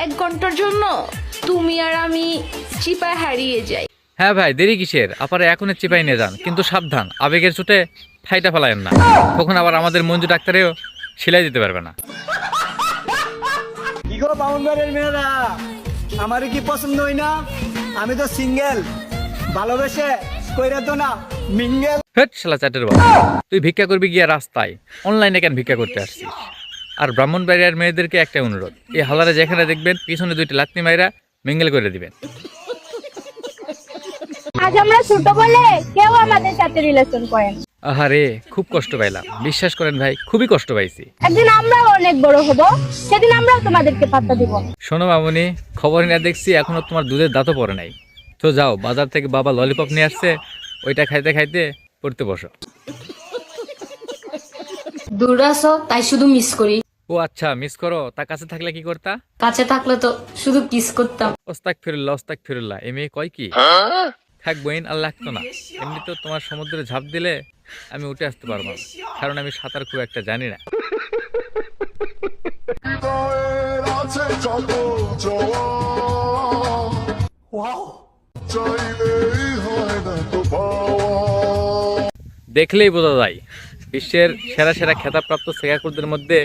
1 ঘন্টার জন্য তুমি আর আমি চিপায় হারিয়ে যাই। হ্যাঁ ভাই, দেরি কিসের? আপারে এখনই চিপাই নিয়ে যান, কিন্তু সাবধান, আবেগের চোটে ফাইটা ফেলায়েন না, তখন আবার আমাদের মঞ্জু ডাক্তারেও সেলাই দিতে পারবে না। কি গো বাউন্ডারের মেয়েরা, আমারই কি পছন্দ হয় না? আমি তো সিঙ্গেল, ভালোবেসে কইরা তো না মিঙ্গেল। হেট শালা চাটের বাবা, তুই ভিক্ষা করবি গিয়া রাস্তায়, অনলাইনে কেন ভিক্ষা করতে আসছিস? আর ব্রাহ্মণবাড়িয়ার মেয়েদেরকে একটা অনুরোধ, এই হালারে যেখানে দেখবেন পিছনে 2টি লাত্তি মাইরা মিঙ্গেল করে দিবেন। আজ আমরা ছোট বলে কেউ আমাদের সাথে রিলেশন করেন। আহারে, খুব কষ্ট পাইলাম, বিশ্বাস করেন ভাই, খুবই কষ্ট পাইছি। একদিন আমরাও অনেক বড় হব, সেদিন আমরাও তোমাদেরকে পাত্তা দিব। শোনো মামুনি, খবর না দেখছি এখনো তোমার দুধের দাঁতও পড়ে নাই। তো যাও, বাজার থেকে বাবা ললিপপ নিয়ে আসছে, ওইটা খাইতে খাইতে পড়তে বসো। দূর আসো তাই শুধু মিস করি, ও আচ্ছা, মিস করো? তা কাছে থাকলে কি করতা? কাছে থাকলে তো শুধু কিস করতাম। ওস্তাগফিরুল্লাহ ওস্তাগফিরুল্লাহ, এই মেয়ে কয় কি? থাক বইন, আর লাগতো না। এমনি তো তোমার সমুদ্রে ঝাঁপ দিলে আমি উঠে আসতে পারবো না, কারণ আমি সাঁতার খুব একটা জানি না। দেখলেই বোঝা যায়, বিশ্বের সেরা সেরা খেতাবপ্রাপ্ত শেখাকুরদের মধ্যে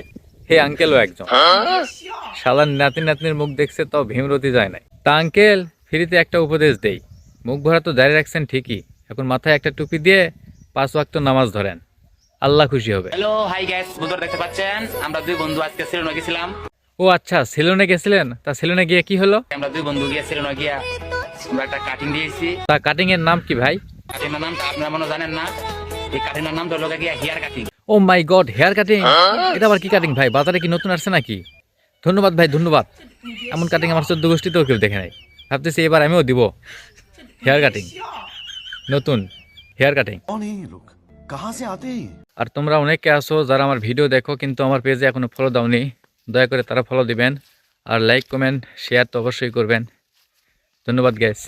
হে আঙ্কেলও একজন। শালার নাতি নাতনির মুখ দেখছে তাও ভীমরতি যায় নাই। তা আঙ্কেল, ফ্রিতে একটা উপদেশ দেই, মুখ ভরা তো দাঁড়িয়ে রাখছেন ঠিকই, এখন মাথায় একটা টুপি দিয়ে 5 ওয়াক্ত নামাজ ধরেন, আল্লাহ খুশি হবে। হ্যালো হাই গাইস, বন্ধুরা দেখতে পাচ্ছেন আমরা 2 বন্ধু আজকে সিলেটে গেছিলাম। ও আচ্ছা, সিলনে গেছিলেন? তা সিলনে গিয়ে কি হলো? আমরা 2 বন্ধু গিয়ে সিলেটে গিয়া আমরা একটা কাটিং দিয়েছি। তা কাটিং এর নাম কি ভাই? কাটিংয়ের নামটা আপনারা মনে জানেন না, এই কাটিংয়ের নাম তো লগা গিয়া হেয়ার কাটিং। ও মাই গড, হেয়ার কাটিং! এটা আবার কি কাটিং ভাই? বাজারে কি নতুন আসছে নাকি? ধন্যবাদ ভাই, ধন্যবাদ। এমন কাটিং আমার 14 গোষ্ঠীতেও কেউ দেখে নাই। ভাবতেছি এবার আমিও দিব হেয়ার কাটিং, নতুন হেয়ার কাটিং। আর তোমরা অনেকে আছো যারা আমার ভিডিও দেখো কিন্তু আমার পেজে এখনো ফলো দাওনি, দয়া করে তারা ফলো দিবেন, আর লাইক কমেন্ট শেয়ার তো অবশ্যই করবেন। ধন্যবাদ গাইস।